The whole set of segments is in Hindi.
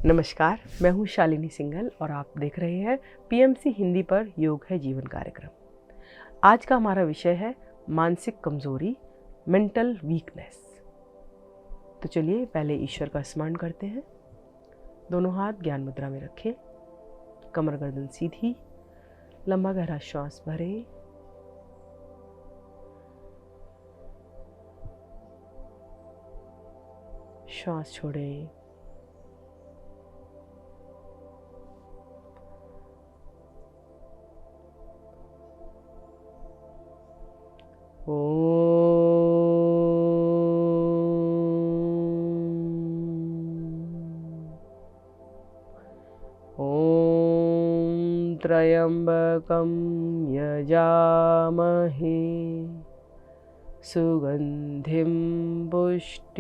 नमस्कार, मैं हूँ शालिनी सिंघल और आप देख रहे हैं पीएमसी हिंदी पर योग है जीवन कार्यक्रम। आज का हमारा विषय है मानसिक कमजोरी, मेंटल वीकनेस। तो चलिए पहले ईश्वर का स्मरण करते हैं। दोनों हाथ ज्ञान मुद्रा में रखें, कमर गर्दन सीधी, लंबा गहरा श्वास भरें, श्वास छोड़ें, ॐ त्र्यम्बकं यजामहे सुगन्धिं पुष्टिवर्धनम्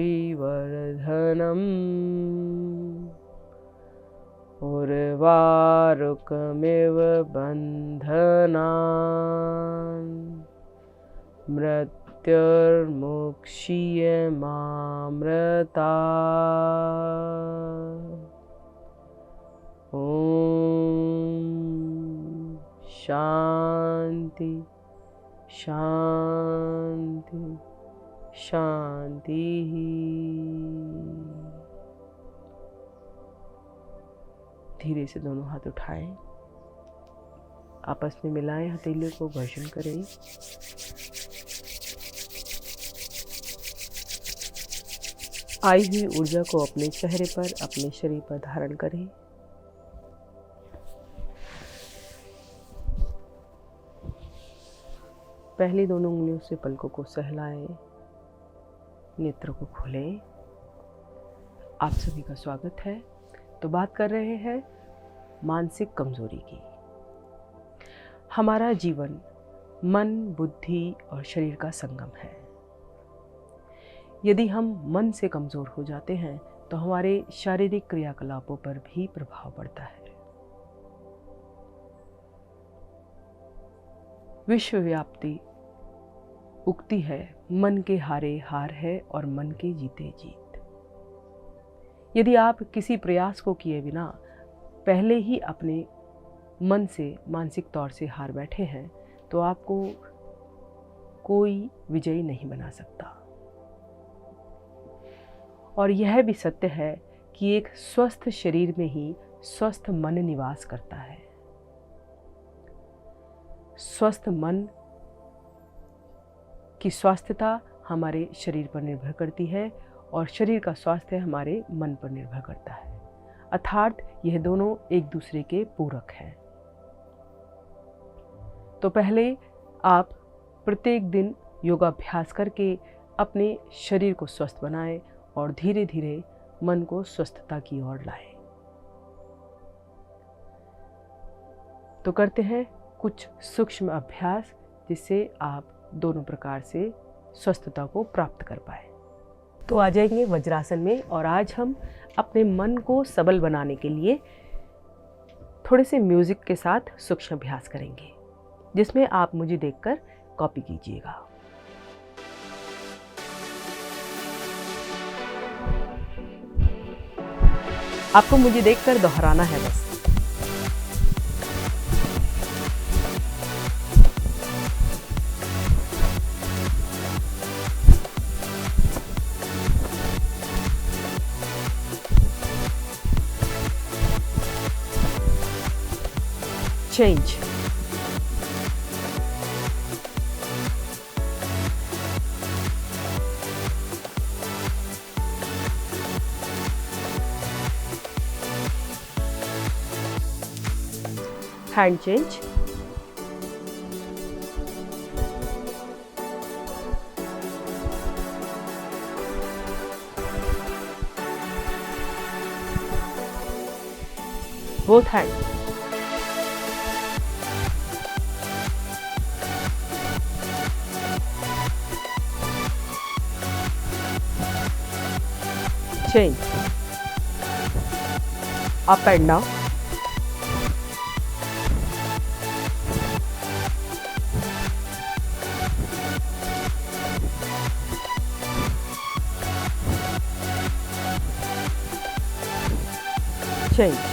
उर्वारुकमिव बन्धनान् मृत्युर्मुक्षीयमामृता। ॐ शांति शांति शांति। धीरे से दोनों हाथ उठाएं, आपस में मिलाएं, हथेलियों को घर्षण करें। आई हुई ऊर्जा को अपने चेहरे पर, अपने शरीर पर धारण करें। पहली दोनों उंगलियों से पलकों को सहलाएं, नेत्रों को खोलें। आप सभी का स्वागत है। तो बात कर रहे हैं मानसिक कमजोरी की। हमारा जीवन मन, बुद्धि और शरीर का संगम है। यदि हम मन से कमजोर हो जाते हैं तो हमारे शारीरिक क्रियाकलापों पर भी प्रभाव पड़ता है। विश्वव्यापी उक्ति है, मन के हारे हार है और मन के जीते जीत। यदि आप किसी प्रयास को किए बिना पहले ही अपने मन से मानसिक तौर से हार बैठे हैं तो आपको कोई विजयी नहीं बना सकता। और यह भी सत्य है कि एक स्वस्थ शरीर में ही स्वस्थ मन निवास करता है। स्वस्थ मन की स्वास्थ्यता हमारे शरीर पर निर्भर करती है और शरीर का स्वास्थ्य हमारे मन पर निर्भर करता है। अर्थात यह दोनों एक दूसरे के पूरक हैं। तो पहले आप प्रत्येक दिन योगाभ्यास करके अपने शरीर को स्वस्थ बनाएं और धीरे धीरे मन को स्वस्थता की ओर लाएं। तो करते हैं कुछ सूक्ष्म अभ्यास जिससे आप दोनों प्रकार से स्वस्थता को प्राप्त कर पाए। तो आ जाएंगे वज्रासन में और आज हम अपने मन को सबल बनाने के लिए थोड़े से म्यूजिक के साथ सूक्ष्म अभ्यास करेंगे, जिसमें आप मुझे देखकर कॉपी कीजिएगा। आपको मुझे देखकर दोहराना है बस। Change. Hand change. Both hands. Change. Up and down. change,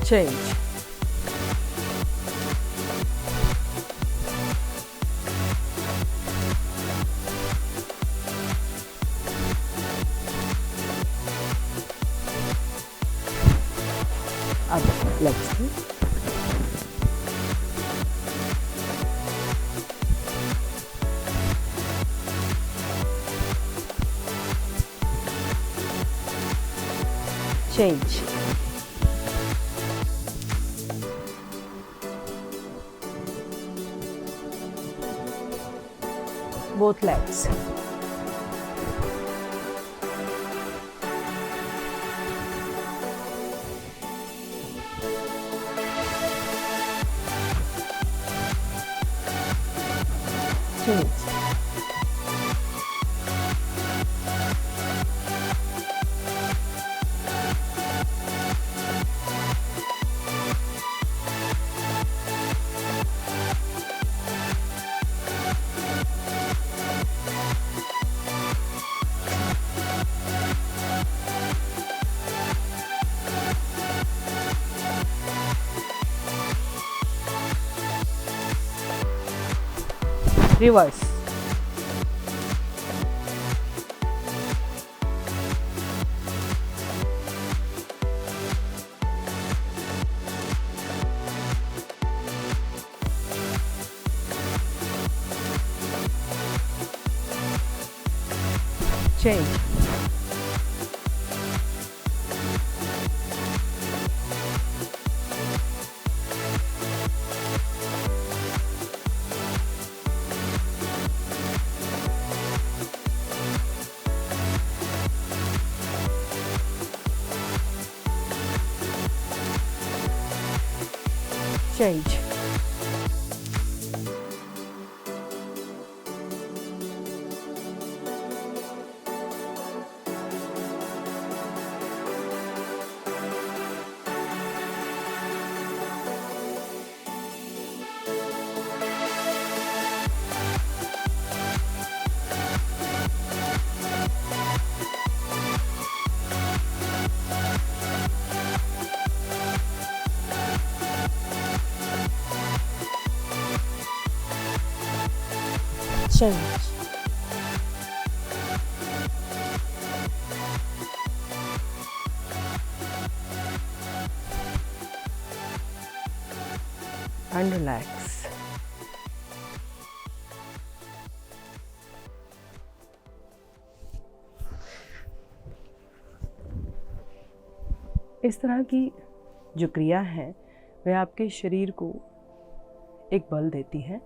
change, अब let's see, change, both legs, change, reverse, change, change, change, and relax. इस तरह की जो क्रिया है वह आपके शरीर को एक बल देती है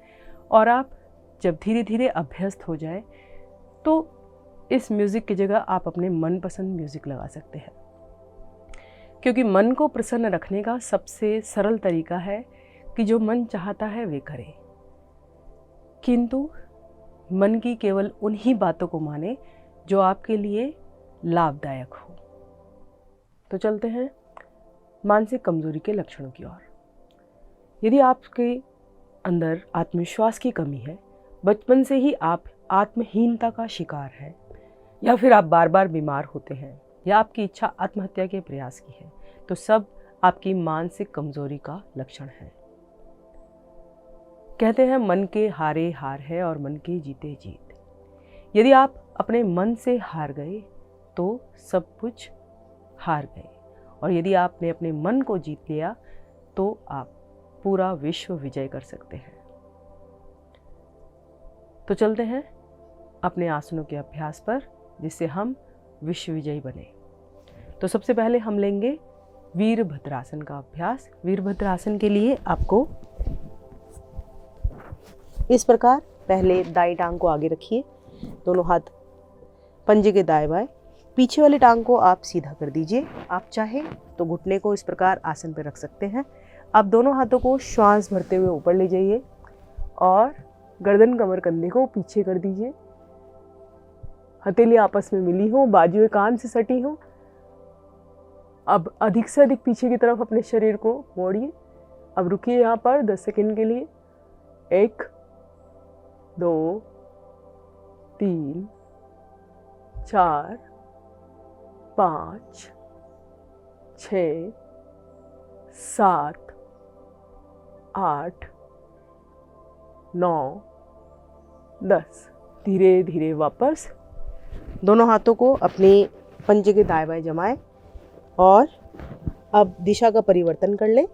और आप जब धीरे धीरे अभ्यस्त हो जाए तो इस म्यूज़िक की जगह आप अपने मनपसंद म्यूज़िक लगा सकते हैं, क्योंकि मन को प्रसन्न रखने का सबसे सरल तरीका है कि जो मन चाहता है वे करें, किंतु मन की केवल उन्हीं बातों को माने जो आपके लिए लाभदायक हो। तो चलते हैं मानसिक कमजोरी के लक्षणों की ओर। यदि आपके अंदर आत्मविश्वास की कमी है, बचपन से ही आप आत्महीनता का शिकार हैं, या फिर आप बार बार बीमार होते हैं, या आपकी इच्छा आत्महत्या के प्रयास की है, तो सब आपकी मानसिक कमजोरी का लक्षण है। कहते हैं मन के हारे हार है और मन के जीते जीत। यदि आप अपने मन से हार गए तो सब कुछ हार गए, और यदि आपने अपने मन को जीत लिया तो आप पूरा विश्व विजय कर सकते हैं। तो चलते हैं अपने आसनों के अभ्यास पर, जिससे हम विश्व विजयी बने। तो सबसे पहले हम लेंगे वीरभद्रासन का अभ्यास। वीरभद्रासन के लिए आपको इस प्रकार पहले दाईं टांग को आगे रखिए, दोनों हाथ पंजे के दाएं बाएं, पीछे वाली टांग को आप सीधा कर दीजिए। आप चाहें तो घुटने को इस प्रकार आसन पर रख सकते हैं। आप दोनों हाथों को श्वास भरते हुए ऊपर ले जाइए और गर्दन कमर कंधे को पीछे कर दीजिए। हथेली आपस में मिली हो, बाजुएं कान से सटी हो। अब अधिक से अधिक पीछे की तरफ अपने शरीर को मोड़िए। अब रुकिए यहाँ पर 10 सेकंड के लिए। 1 2 3 4 5 6 7 8 9 10। धीरे धीरे वापस दोनों हाथों को अपने पंजे के दाएं बाएं जमाएं और अब दिशा का परिवर्तन कर लें।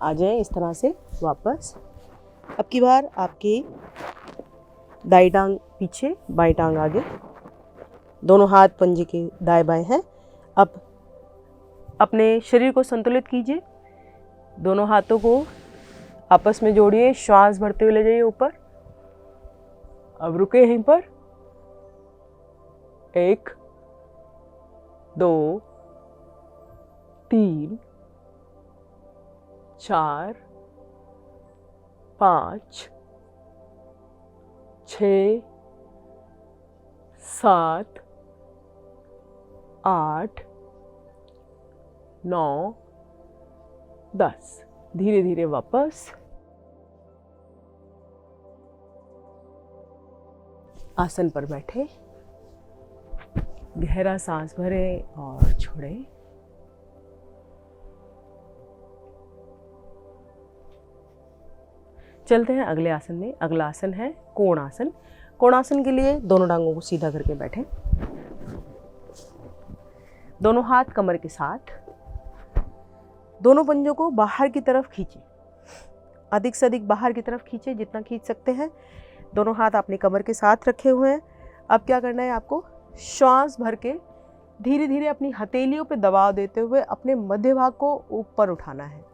आ जाएं इस तरह से वापस। अब की बार आपकी दाई टांग पीछे, बाई टांग आगे, दोनों हाथ पंजे के दाएं बाएं हैं। अब अपने शरीर को संतुलित कीजिए, दोनों हाथों को आपस में जोड़िए, श्वास भरते हुए ले जाइए ऊपर। अब रुके यहीं पर। 1 2 3 4 5 6 7 8 9 10। धीरे धीरे वापस आसन पर बैठे, गहरा सांस भरें और छोड़ें। चलते हैं अगले आसन में। अगला आसन है कोणासन। कोणासन के लिए दोनों टांगों को सीधा करके बैठें, दोनों हाथ कमर के साथ, दोनों पंजों को बाहर की तरफ खींचें, अधिक से अधिक बाहर की तरफ खींचें जितना खींच सकते हैं। दोनों हाथ अपने कमर के साथ रखे हुए हैं। अब क्या करना है आपको, श्वास भर के धीरे धीरे अपनी हथेलियों पे दबाव देते हुए अपने मध्य भाग को ऊपर उठाना है।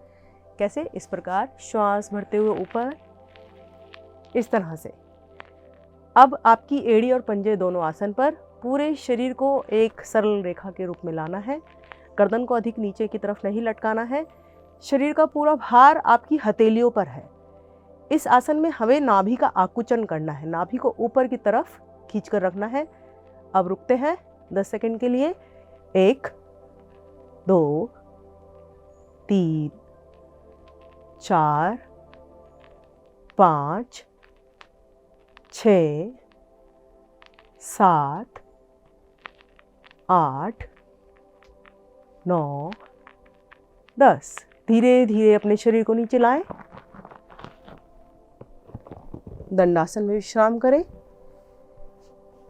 कैसे? इस प्रकार श्वास भरते हुए ऊपर, इस तरह से। अब आपकी एड़ी और पंजे दोनों आसन पर, पूरे शरीर को एक सरल रेखा के रूप में लाना है। गर्दन को अधिक नीचे की तरफ नहीं लटकाना है। शरीर का पूरा भार आपकी हथेलियों पर है। इस आसन में हमें नाभि का आकुचन करना है, नाभि को ऊपर की तरफ खींच कर रखना है। अब रुकते हैं 10 सेकंड के लिए। 1 2 3 4 5 6 7 8 9 10। धीरे धीरे अपने शरीर को नीचे लाएं, दंडासन में विश्राम करें,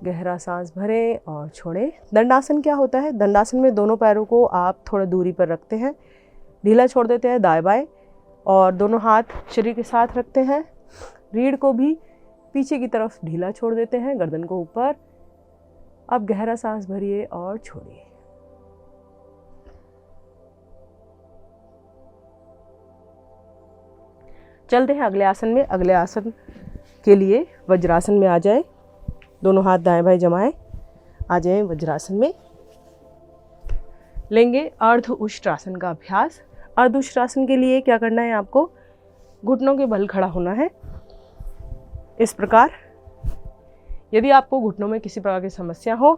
गहरा सांस भरें और छोड़ें। दंडासन क्या होता है? दंडासन में दोनों पैरों को आप थोड़ा दूरी पर रखते हैं, ढीला छोड़ देते हैं दाएं बाएं और दोनों हाथ शरीर के साथ रखते हैं। रीढ़ को भी पीछे की तरफ ढीला छोड़ देते हैं, गर्दन को ऊपर। अब गहरा सांस भरिए और छोड़िए। चलते हैं अगले आसन में। अगले आसन के लिए वज्रासन में आ जाए, दोनों हाथ दाएं बाएं जमाएं, आ जाएं वज्रासन में। लेंगे अर्ध उष्ट्रासन का अभ्यास। अर्ध उष्ट्रासन के लिए क्या करना है आपको, घुटनों के बल खड़ा होना है इस प्रकार। यदि आपको घुटनों में किसी प्रकार की समस्या हो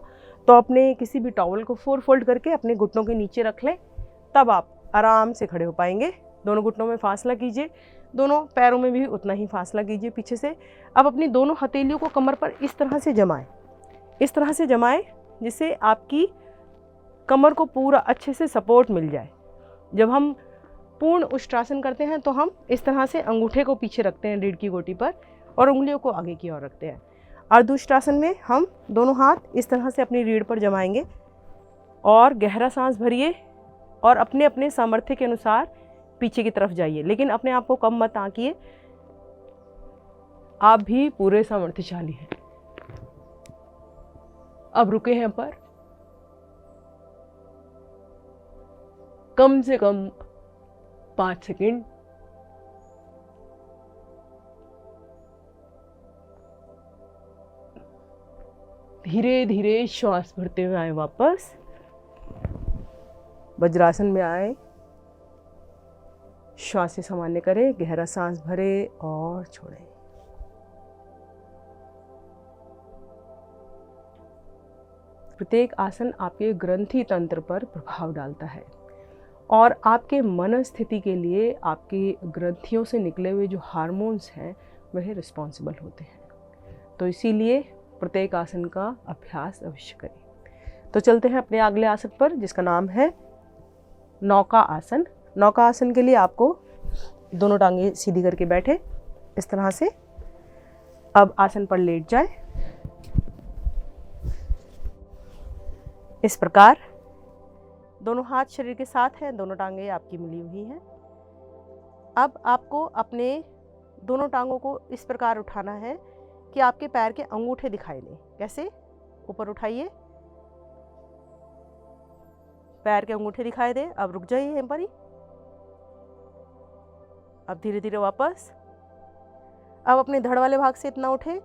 तो अपने किसी भी टॉवल को 4 फोल्ड करके अपने घुटनों के नीचे रख लें, तब आप आराम से खड़े हो पाएंगे। दोनों घुटनों में फासला कीजिए, दोनों पैरों में भी उतना ही फासला कीजिए पीछे से। अब अपनी दोनों हथेलियों को कमर पर इस तरह से जमाएं, इस तरह से जमाएं जिससे आपकी कमर को पूरा अच्छे से सपोर्ट मिल जाए। जब हम पूर्ण उष्ट्रासन करते हैं तो हम इस तरह से अंगूठे को पीछे रखते हैं रीढ़ की गोटी पर और उंगलियों को आगे की ओर रखते हैं। अर्धउष्ट्रासन में हम दोनों हाथ इस तरह से अपनी रीढ़ पर जमाएंगे और गहरा सांस भरिए और अपने अपने सामर्थ्य के अनुसार पीछे की तरफ जाइए, लेकिन अपने आप को कम मत आंकिए, आप भी पूरे सामर्थ्यशाली हैं। अब रुके हैं पर कम से कम 5 सेकंड। धीरे धीरे श्वास भरते हुए आए वापस, वज्रासन में आए, श्वास से सामान्य करें, गहरा सांस भरे और छोड़ें। प्रत्येक आसन आपके ग्रंथि तंत्र पर प्रभाव डालता है और आपके मन स्थिति के लिए आपकी ग्रंथियों से निकले हुए जो हार्मोन्स हैं वह रिस्पॉन्सिबल होते हैं। तो इसीलिए प्रत्येक आसन का अभ्यास अवश्य करें। तो चलते हैं अपने अगले आसन पर, जिसका नाम है नौका आसन। नौका आसन के लिए आपको दोनों टांगें सीधी करके बैठे इस तरह से। अब आसन पर लेट जाए इस प्रकार। दोनों हाथ शरीर के साथ हैं, दोनों टांगें आपकी मिली हुई हैं। अब आपको अपने दोनों टांगों को इस प्रकार उठाना है कि आपके पैर के अंगूठे दिखाई दें। कैसे? ऊपर उठाइए, पैर के अंगूठे दिखाई दें। अब रुक जाइए यहीं पर ही। अब धीरे धीरे वापस। अब अपने धड़ वाले भाग से इतना उठे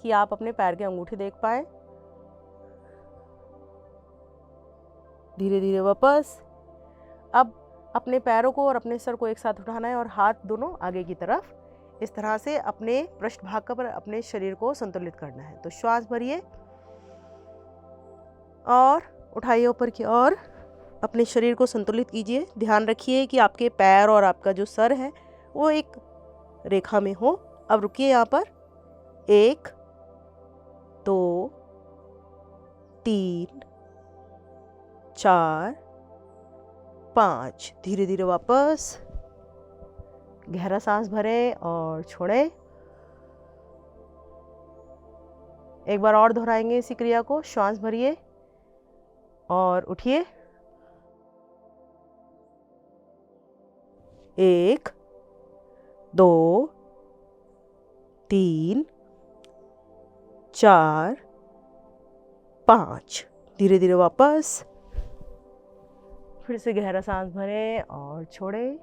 कि आप अपने पैर के अंगूठे देख पाए। धीरे धीरे वापस। अब अपने पैरों को और अपने सर को एक साथ उठाना है और हाथ दोनों आगे की तरफ इस तरह से अपने पृष्ठ भाग पर अपने शरीर को संतुलित करना है। तो श्वास भरिए और उठाइए ऊपर की ओर। अपने शरीर को संतुलित कीजिए। ध्यान रखिए कि आपके पैर और आपका जो सर है वो एक रेखा में हो। अब रुकिए यहाँ पर। 1 2 3 4 5। धीरे धीरे वापस। गहरा सांस भरें और छोड़ें। एक बार और दोहराएंगे इसी क्रिया को। श्वास भरिए और उठिए। 1 2 3 4 5। धीरे धीरे वापस। फिर से गहरा सांस भरें और छोड़ें।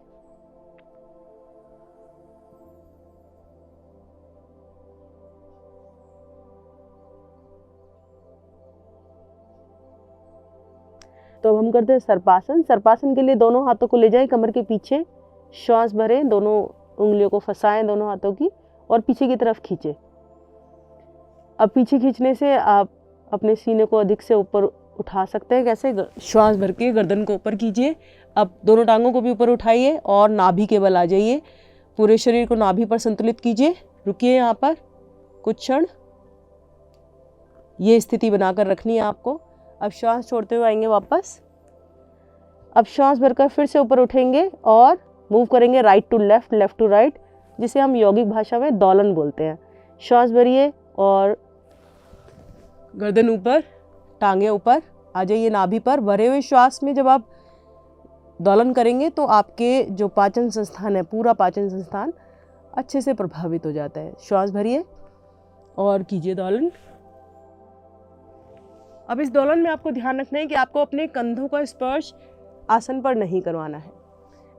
तो अब हम करते हैं सर्पासन। सर्पासन के लिए दोनों हाथों को ले जाएं कमर के पीछे। श्वास भरें, दोनों उंगलियों को फंसाएं दोनों हाथों की और पीछे की तरफ खींचें। अब पीछे खींचने से आप अपने सीने को अधिक से ऊपर उठा सकते हैं। कैसे? श्वास भर के गर्दन को ऊपर कीजिए। अब दोनों टांगों को भी ऊपर उठाइए और नाभि के बल आ जाइए। पूरे शरीर को नाभि पर संतुलित कीजिए। रुकिए यहाँ पर कुछ क्षण। ये स्थिति बनाकर रखनी है आपको। अब श्वास छोड़ते हुए आएंगे वापस। अब श्वास भरकर फिर से ऊपर उठेंगे और मूव करेंगे right to left, left to right, जिसे हम यौगिक भाषा में दोलन बोलते हैं। श्वास भरिए और गर्दन ऊपर, टांगे ऊपर आ जाइए नाभि पर। भरे हुए श्वास में जब आप दोलन करेंगे तो आपके जो पाचन संस्थान है, पूरा पाचन संस्थान अच्छे से प्रभावित हो जाता है। श्वास भरिए और कीजिए दोलन। अब इस दोलन में आपको ध्यान रखना है कि आपको अपने कंधों का स्पर्श आसन पर नहीं करवाना है।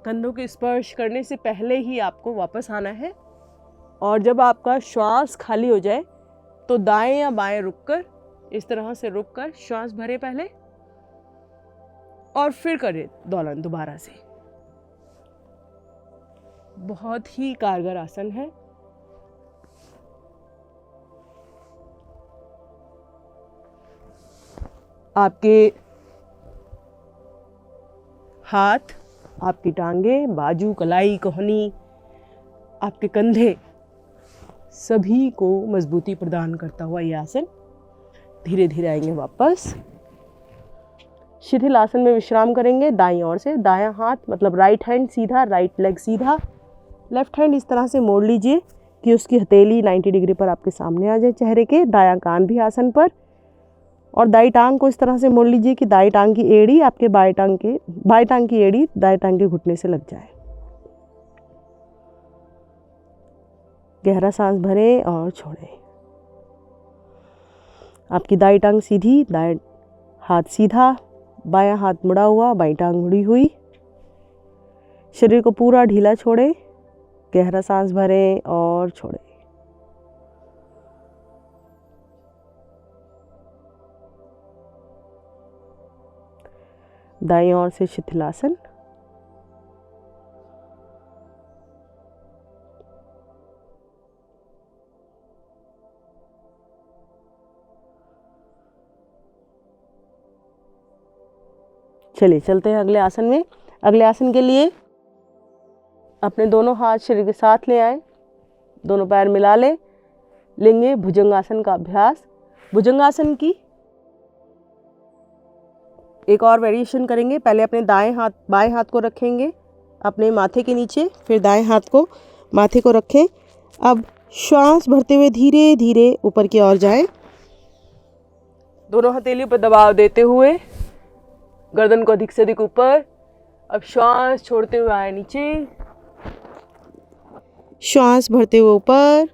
कंधों के स्पर्श करने से पहले ही आपको वापस आना है और जब आपका श्वास खाली हो जाए तो दाएं या बाएं रुककर, इस तरह से रुककर श्वास भरे पहले और फिर करें दोलन दोबारा से। बहुत ही कारगर आसन है। आपके हाथ, आपकी टांगें, बाजू, कलाई, कोहनी, आपके कंधे सभी को मजबूती प्रदान करता हुआ यह आसन। धीरे धीरे आएंगे वापस। शिथिल आसन में विश्राम करेंगे। दाईं ओर से दायां हाथ मतलब राइट हैंड सीधा, राइट लेग सीधा, लेफ्ट हैंड इस तरह से मोड़ लीजिए कि उसकी हथेली 90 डिग्री पर आपके सामने आ जाए चेहरे के। दायां कान भी आसन पर और दाई टांग को इस तरह से मोड़ लीजिए कि दाई टांग की एड़ी आपके बाएं टांग की एड़ी दाएं टांग के घुटने से लग जाए। गहरा सांस भरें और छोड़ें। आपकी दाई टांग सीधी, दाएं हाथ सीधा, बायां हाथ मुड़ा हुआ, बाईं टांग मुड़ी हुई। शरीर को पूरा ढीला छोड़ें। गहरा सांस भरें और छोड़ें। दाईं ओर से शिथिलासन। चलिए चलते हैं अगले आसन में। अगले आसन के लिए अपने दोनों हाथ शरीर के साथ ले आए, दोनों पैर मिला लेंगे भुजंगासन का अभ्यास। भुजंगासन की एक और वेरिएशन करेंगे। पहले अपने बाएं हाथ को रखेंगे अपने माथे के नीचे, फिर दाएं हाथ को माथे को रखें। अब श्वास भरते हुए धीरे धीरे ऊपर की ओर जाएं। दोनों हथेलियों पर दबाव देते हुए गर्दन को अधिक से अधिक ऊपर। अब श्वास छोड़ते हुए आए नीचे, श्वास भरते हुए ऊपर,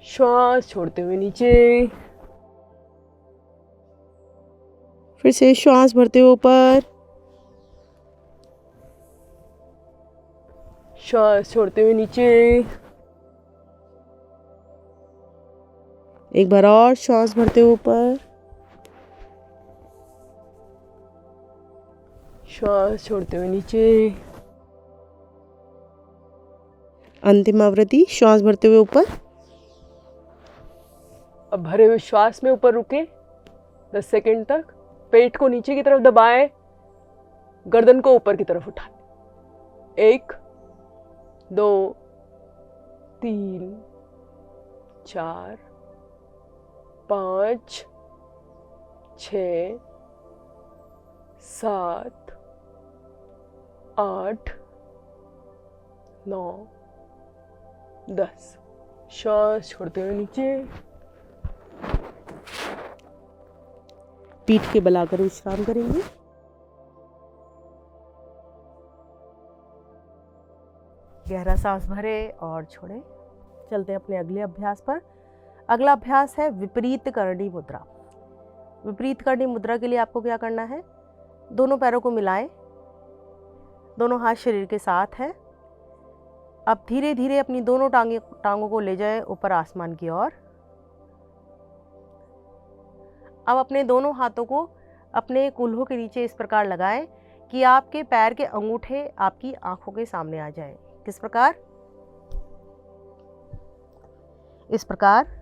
श्वास छोड़ते हुए नीचे, फिर से श्वास भरते हुए ऊपर, श्वास छोड़ते हुए नीचे। एक बार और श्वास भरते हुए ऊपर, श्वास छोड़ते हुए नीचे। अंतिम आवृत्ति, श्वास भरते हुए ऊपर। अब भरे हुए श्वास में ऊपर रुके 10 सेकंड तक। पेट को नीचे की तरफ दबाएं, गर्दन को ऊपर की तरफ उठाएं। 1 2 3 4 5 6 7 8 9 10। श्वास छोड़ते हुए नीचे, पीठ के बल आकर विश्राम करेंगे। गहरा सांस भरे और छोड़े। चलते हैं अपने अगले अभ्यास पर। अगला अभ्यास है विपरीत करणी मुद्रा। विपरीत करणी मुद्रा के लिए आपको क्या करना है, दोनों पैरों को मिलाएं, दोनों हाथ शरीर के साथ हैं। अब धीरे धीरे अपनी दोनों टांगों को ले जाएं ऊपर आसमान की ओर। अब अपने दोनों हाथों को अपने कूल्हों के नीचे इस प्रकार लगाएं कि आपके पैर के अंगूठे आपकी आंखों के सामने आ जाएं। किस प्रकार? इस प्रकार।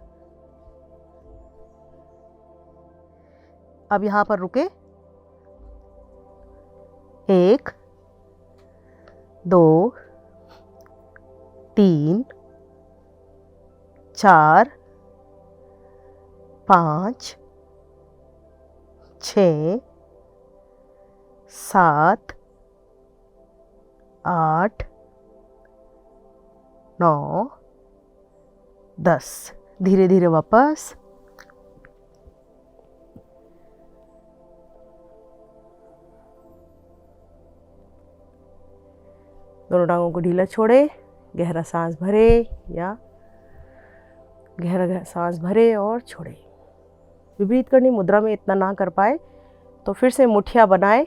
अब यहां पर रुके। 1 2 3 4 5 6 7 8 9 10। धीरे धीरे वापस। दोनों टांगों को ढीला छोड़े, गहरा सांस भरे या गहरा सांस भरे और छोड़े। विपरीत करणी मुद्रा में इतना ना कर पाए तो फिर से मुठ्ठियाँ बनाए,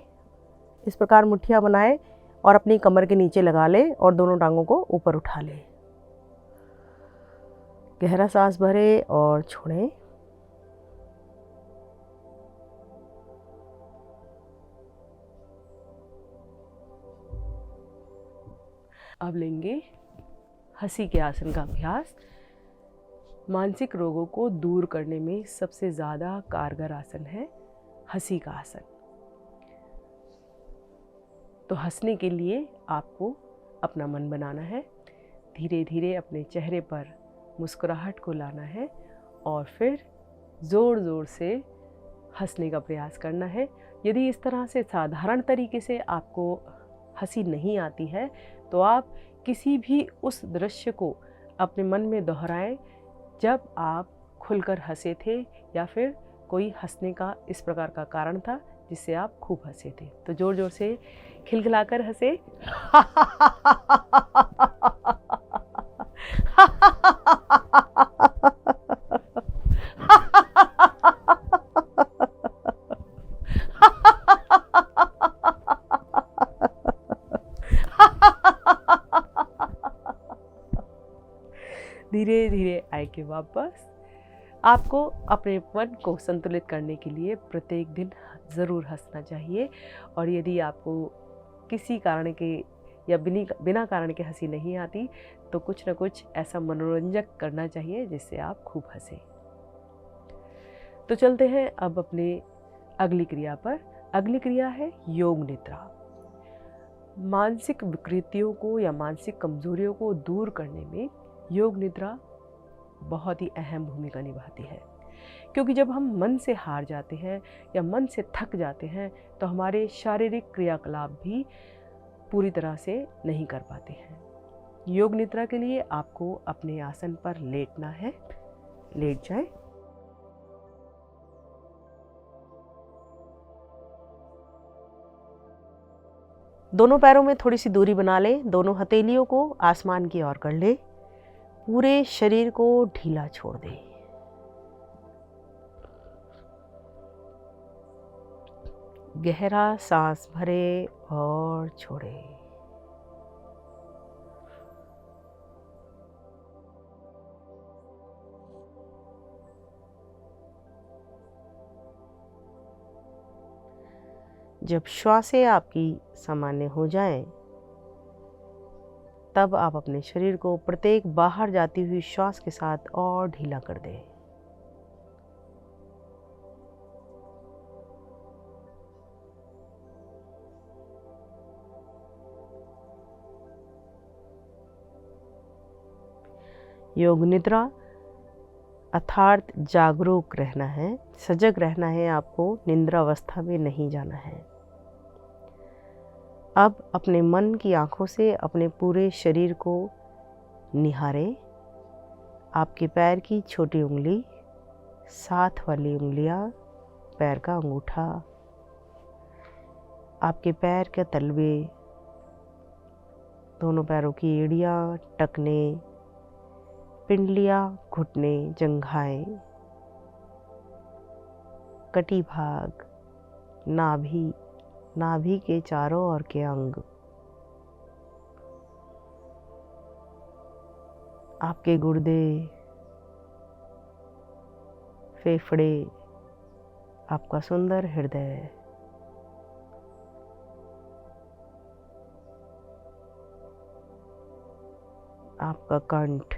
इस प्रकार मुठ्ठियाँ बनाए और अपनी कमर के नीचे लगा ले और दोनों टांगों को ऊपर उठा ले। गहरा सांस भरे और छोड़ें। अब लेंगे हंसी के आसन का अभ्यास। मानसिक रोगों को दूर करने में सबसे ज़्यादा कारगर आसन है हंसी का आसन। तो हंसने के लिए आपको अपना मन बनाना है, धीरे धीरे अपने चेहरे पर मुस्कुराहट को लाना है और फिर ज़ोर ज़ोर से हंसने का प्रयास करना है। यदि इस तरह से साधारण तरीके से आपको हंसी नहीं आती है तो आप किसी भी उस दृश्य को अपने मन में दोहराएं जब आप खुलकर हंसे थे या फिर कोई हंसने का इस प्रकार का कारण था जिससे आप खूब हंसे थे। तो ज़ोर ज़ोर से खिलखिलाकर हंसे। धीरे धीरे आए के वापस। आपको अपने मन को संतुलित करने के लिए प्रत्येक दिन ज़रूर हंसना चाहिए और यदि आपको किसी कारण के या बिना कारण के हंसी नहीं आती तो कुछ न कुछ ऐसा मनोरंजक करना चाहिए जिससे आप खूब हंसें। तो चलते हैं अब अपने अगली क्रिया पर। अगली क्रिया है योग निद्रा। मानसिक विकृतियों को या मानसिक कमजोरियों को दूर करने में योग निद्रा बहुत ही अहम भूमिका निभाती है, क्योंकि जब हम मन से हार जाते हैं या मन से थक जाते हैं तो हमारे शारीरिक क्रियाकलाप भी पूरी तरह से नहीं कर पाते हैं। योग निद्रा के लिए आपको अपने आसन पर लेटना है। लेट जाएं। दोनों पैरों में थोड़ी सी दूरी बना लें। दोनों हथेलियों को आसमान की ओर कर लें। पूरे शरीर को ढीला छोड़ दें। गहरा सांस भरें और छोड़ें। जब श्वासें आपकी सामान्य हो जाएं, तब आप अपने शरीर को प्रत्येक बाहर जाती हुई श्वास के साथ और ढीला कर दें। योग निद्रा अर्थात जागरूक रहना है, सजग रहना है। आपको निद्रा अवस्था में नहीं जाना है। अब अपने मन की आंखों से अपने पूरे शरीर को निहारें। आपके पैर की छोटी उंगली, साथ वाली उंगलियां, पैर का अंगूठा, आपके पैर के तलवे, दोनों पैरों की एड़ियां, टखने, पिंडलियां, घुटने, जंघाएं, कटी भाग, नाभि, नाभि के चारों ओर के अंग, आपके गुर्दे, फेफड़े, आपका सुंदर हृदय, आपका कंठ,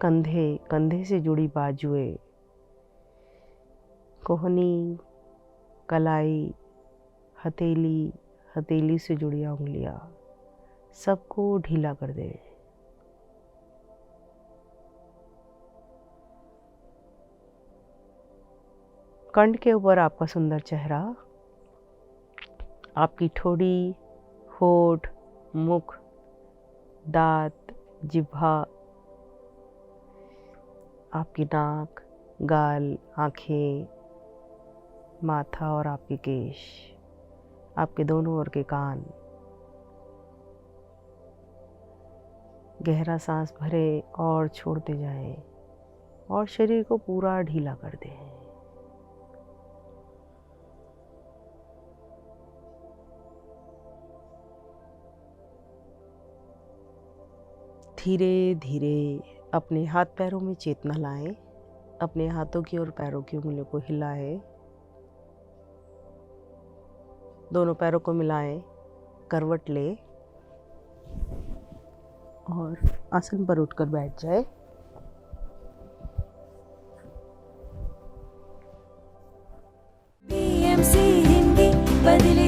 कंधे, कंधे से जुड़ी बाजुएं, कोहनी, कलाई, हथेली, हथेली से जुड़ी उंगलियां, सबको ढीला कर दें। कंठ के ऊपर आपका सुंदर चेहरा, आपकी ठोड़ी, होठ, मुख, दांत, जिह्वा, आपकी नाक, गाल, आँखें, माथा और आपके केश, आपके दोनों ओर के कान। गहरा सांस भरें और छोड़ते जाएं और शरीर को पूरा ढीला कर दें। धीरे धीरे अपने हाथ पैरों में चेतना लाएं। अपने हाथों की और पैरों की उंगलियों को हिलाएं। दोनों पैरों को मिलाएं, करवट लें और आसन पर उठकर बैठ जाए। BMC हिंदी बदले